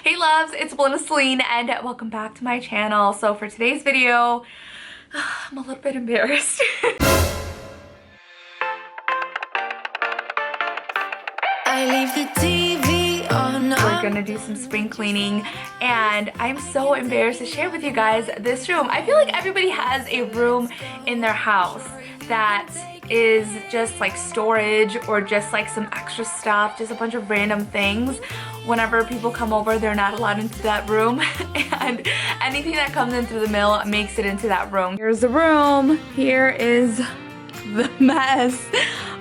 Hey loves, it's Belinda Selene and welcome back to my channel. So for today's video, I'm a little bit embarrassed. I leave the TV on. We're gonna do some spring cleaning and I'm so embarrassed to share with you guys this room. I feel like everybody has a room in their house that is just like storage or just like some extra stuff, just a bunch of random things. Whenever people come over, they're not allowed into that room and anything that comes in through the mail makes it into that room. Here's the room. Here is the mess.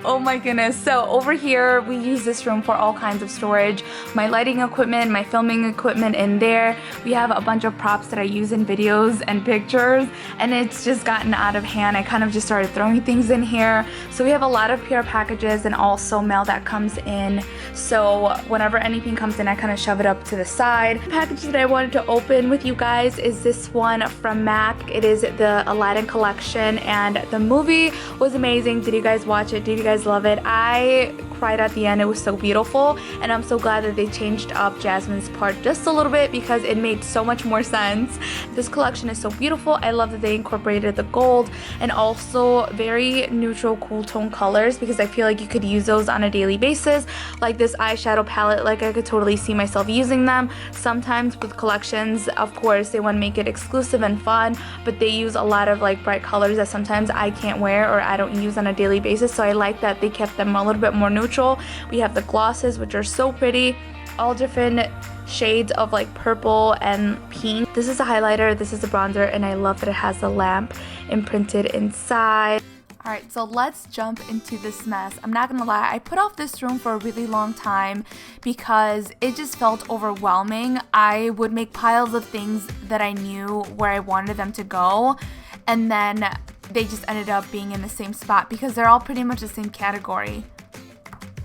Oh my goodness. So over here we use this room for all kinds of storage. My lighting equipment, my filming equipment in there. We have a bunch of props that I use in videos and pictures, and it's just gotten out of hand. I kind of just started throwing things in here. So we have a lot of PR packages and also mail that comes in. So whenever anything comes in, I kind of shove it up to the side. The package that I wanted to open with you guys is this one from MAC. It is the Aladdin collection and the movie was amazing. Did you guys watch it? Did you guys love it? I cried at the end. It was so beautiful, and I'm so glad that they changed up Jasmine's part just a little bit because it made so much more sense. This collection is so beautiful. I love that they incorporated the gold and also very neutral cool tone colors because I feel like you could use those on a daily basis. Like this eyeshadow palette, like I could totally see myself using them. Sometimes with collections, of course, they want to make it exclusive and fun, but they use a lot of like bright colors that sometimes I can't wear or I don't use on a daily basis, so I like that they kept them a little bit more neutral. We have the glosses, which are so pretty, all different shades of like purple and pink. This is a highlighter, this is a bronzer, and I love that it has the lamp imprinted inside. Alright, so let's jump into this mess. I'm not gonna lie, I put off this room for a really long time because it just felt overwhelming. I would make piles of things that I knew where I wanted them to go, and then they just ended up being in the same spot because they're all pretty much the same category.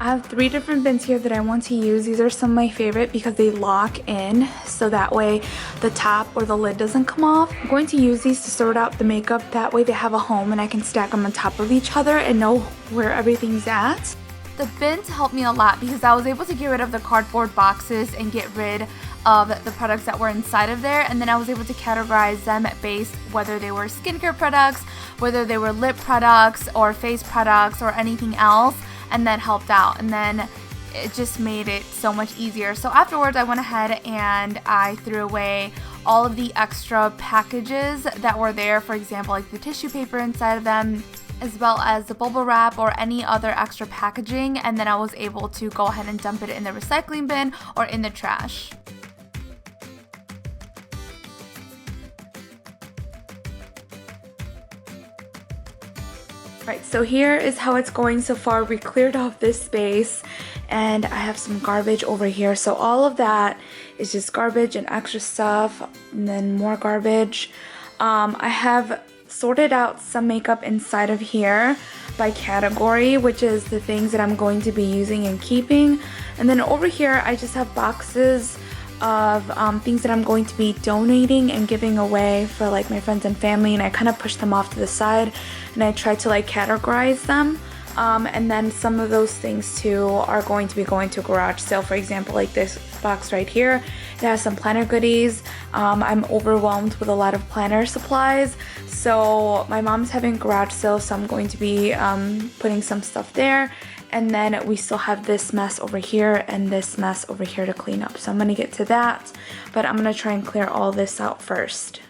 I have 3 different bins here that I want to use. These are some of my favorite because they lock in, so that way the top or the lid doesn't come off. I'm going to use these to sort out the makeup. That way they have a home and I can stack them on top of each other and know where everything's at. The bins helped me a lot because I was able to get rid of the cardboard boxes and get rid of the products that were inside of there, and then I was able to categorize them based whether they were skincare products, whether they were lip products or face products or anything else, and that helped out, and then it just made it so much easier. So afterwards I went ahead and I threw away all of the extra packages that were there, for example like the tissue paper inside of them, as well as the bubble wrap or any other extra packaging, and then I was able to go ahead and dump it in the recycling bin or in the trash. Right, so here is how it's going so far. We cleared off this space and I have some garbage over here. So all of that is just garbage and extra stuff and then more garbage. I have sorted out some makeup inside of here by category, which is the things that I'm going to be using and keeping. And then over here I just have boxes of things that I'm going to be donating and giving away for like my friends and family, and I kind of push them off to the side and I try to like categorize them. And then some of those things too are going to be going to a garage sale. For example, like this box right here, it has some planner goodies. I'm overwhelmed with a lot of planner supplies, so my mom's having a garage sale, so I'm going to be putting some stuff there. And then we still have this mess over here and this mess over here to clean up. So I'm gonna get to that, but I'm gonna try and clear all this out first.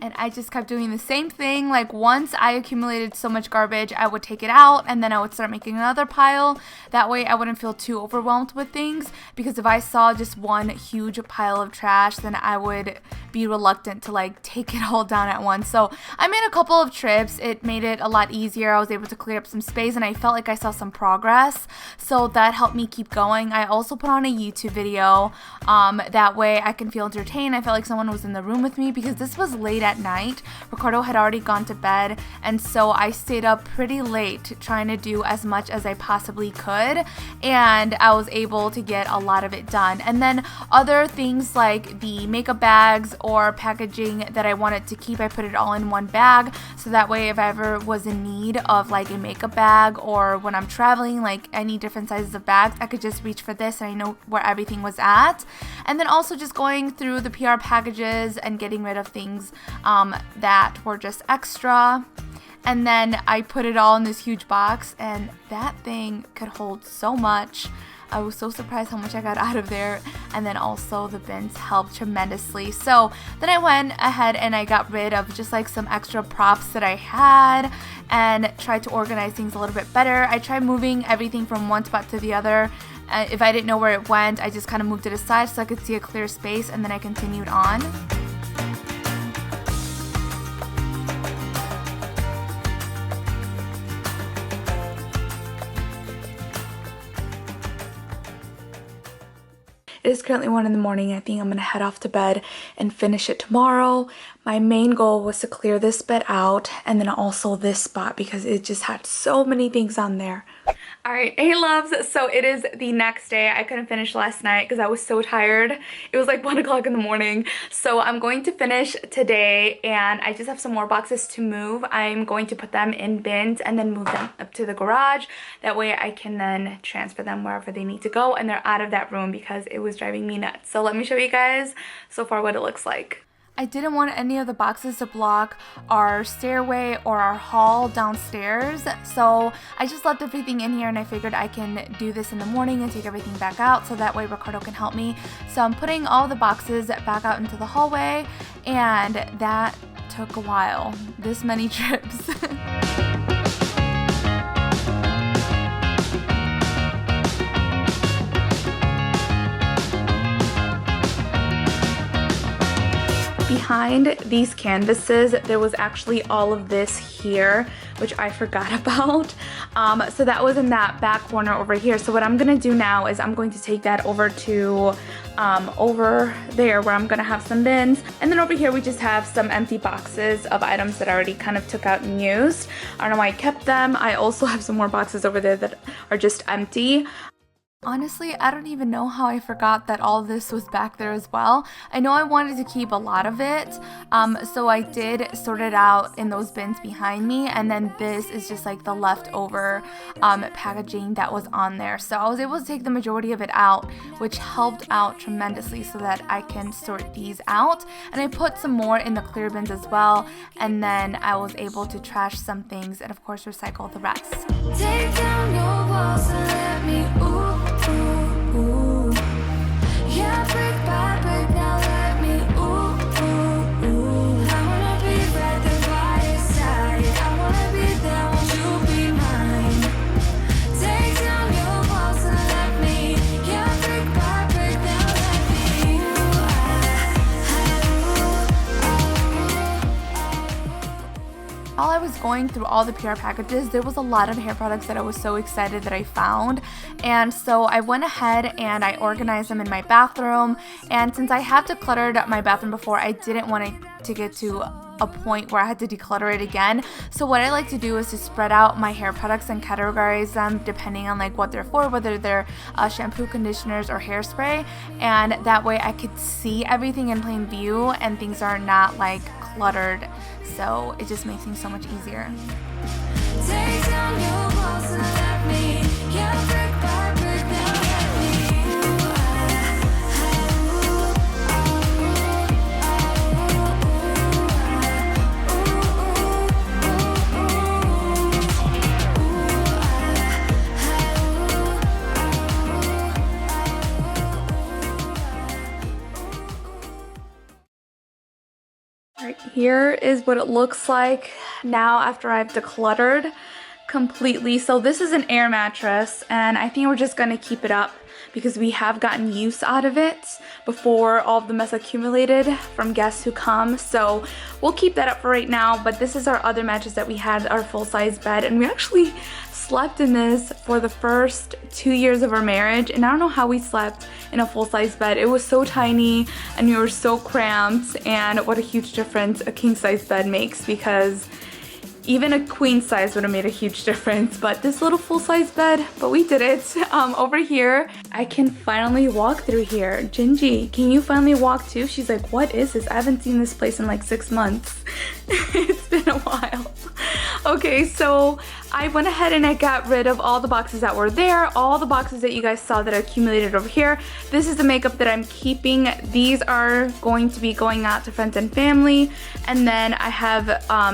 And I just kept doing the same thing. Like once I accumulated so much garbage, I would take it out and then I would start making another pile. That way I wouldn't feel too overwhelmed with things, because if I saw just one huge pile of trash, then I would be reluctant to like take it all down at once. So I made a couple of trips. It made it a lot easier. I was able to clear up some space and I felt like I saw some progress. So that helped me keep going. I also put on a YouTube video. That way I can feel entertained. I felt like someone was in the room with me because this was late at at night. Ricardo had already gone to bed, and so I stayed up pretty late trying to do as much as I possibly could, and I was able to get a lot of it done. And then other things like the makeup bags or packaging that I wanted to keep, I put it all in one bag, so that way if I ever was in need of like a makeup bag, or when I'm traveling, like any different sizes of bags, I could just reach for this and I know where everything was at. And then also just going through the PR packages and getting rid of things that were just extra. And then I put it all in this huge box, and that thing could hold so much. I was so surprised how much I got out of there. And then also the bins helped tremendously. So then I went ahead and I got rid of just like some extra props that I had and tried to organize things a little bit better. I tried moving everything from one spot to the other. If I didn't know where it went, I just kind of moved it aside so I could see a clear space, and then I continued on. It is currently 1 in the morning. I think I'm gonna head off to bed and finish it tomorrow. My main goal was to clear this bed out, and then also this spot because it just had so many things on there. All right, hey loves, so it is the next day. I couldn't finish last night because I was so tired. It was like 1 o'clock in the morning. So I'm going to finish today, and I just have some more boxes to move. I'm going to put them in bins and then move them up to the garage. That way I can then transfer them wherever they need to go, and they're out of that room because it was driving me nuts. So let me show you guys so far what it looks like. I didn't want any of the boxes to block our stairway or our hall downstairs, so I just left everything in here, and I figured I can do this in the morning and take everything back out so that way Ricardo can help me. So I'm putting all the boxes back out into the hallway, and that took a while, this many trips. Behind these canvases, there was actually all of this here, which I forgot about. So that was in that back corner over here. So what I'm gonna do now is I'm going to take that over to over there where I'm gonna have some bins. And then over here we just have some empty boxes of items that I already kind of took out and used. I don't know why I kept them. I also have some more boxes over there that are just empty. Honestly, I don't even know how I forgot that all this was back there as well. I know I wanted to keep a lot of it, so I did sort it out in those bins behind me, and then this is just like the leftover packaging that was on there. So I was able to take the majority of it out, which helped out tremendously so that I can sort these out. And I put some more in the clear bins as well, and then I was able to trash some things and of course recycle the rest. Take down your walls and let me ooh, ooh. Yeah, brick by brick, now let me ooh, ooh, ooh. I wanna be right there by your side. I wanna be there, won't you be mine? Take down your walls and let me. Yeah, brick by brick, now let me. While I was going through all the PR packages, there was a lot of hair products that I was so excited that I found, and so I went ahead and I organized them in my bathroom. And since I have decluttered my bathroom before, I didn't want it to get to a point where I had to declutter it again. So what I like to do is to spread out my hair products and categorize them depending on like what they're for, whether they're shampoo, conditioners, or hairspray, and that way I could see everything in plain view and things are not like cluttered. So it just makes things so much easier. Take down your walls and let me. Yeah, brick by brick, now let me. Right, here is what it looks like now after I've decluttered completely. So this is an air mattress, and I think we're just gonna keep it up because we have gotten use out of it before all of the mess accumulated from guests who come. So we'll keep that up for right now. But this is our other mattress that we had, our full-size bed, and we actually slept in this for the first 2 years of our marriage, and I don't know how we slept in a full-size bed. It was so tiny and we were so cramped, and what a huge difference a king-size bed makes, because even a queen size would have made a huge difference, but this little full-size bed, but we did it. Over here, I can finally walk through here. Gingy, can you finally walk too? She's like, what is this? I haven't seen this place in like 6 months. It's been a while. Okay, so I went ahead and I got rid of all the boxes that were there, all the boxes that you guys saw that accumulated over here. This is the makeup that I'm keeping. These are going to be going out to friends and family, and then I have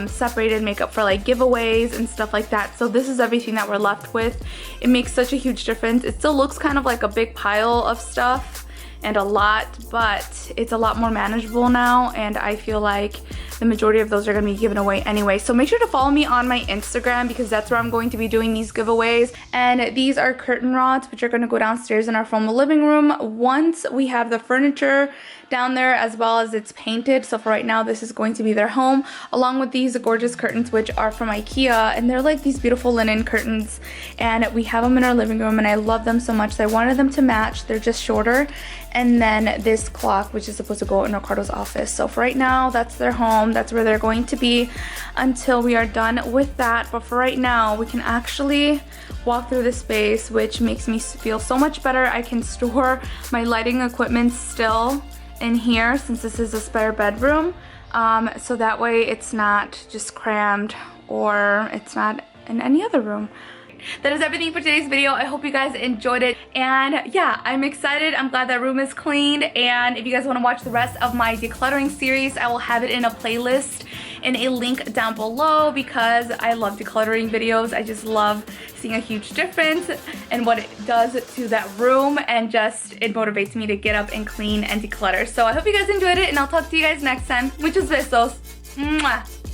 separated makeup for like giveaways and stuff like that. So this is everything that we're left with. It makes such a huge difference. It still looks kind of like a big pile of stuff and a lot, but it's a lot more manageable now, and I feel like the majority of those are going to be given away anyway. So make sure to follow me on my Instagram, because that's where I'm going to be doing these giveaways. And these are curtain rods, which are going to go downstairs in our formal living room once we have the furniture down there, as well as it's painted. So for right now, this is going to be their home, along with these gorgeous curtains, which are from IKEA, and they're like these beautiful linen curtains, and we have them in our living room, and I love them so much. So I wanted them to match. They're just shorter. And then this clock, which is supposed to go in Ricardo's office. So for right now, that's their home. That's where they're going to be until we are done with that. But for right now, we can actually walk through the space, which makes me feel so much better. I can store my lighting equipment still in here, since this is a spare bedroom. So that way it's not just crammed, or it's not in any other room. That is everything for today's video. I hope you guys enjoyed it, and yeah, I'm excited. I'm glad that room is cleaned, and if you guys want to watch the rest of my decluttering series, I will have it in a playlist in a link down below, because I love decluttering videos. I just love seeing a huge difference and what it does to that room, and just it motivates me to get up and clean and declutter. So I hope you guys enjoyed it, and I'll talk to you guys next time. Muchos besos. Mwah.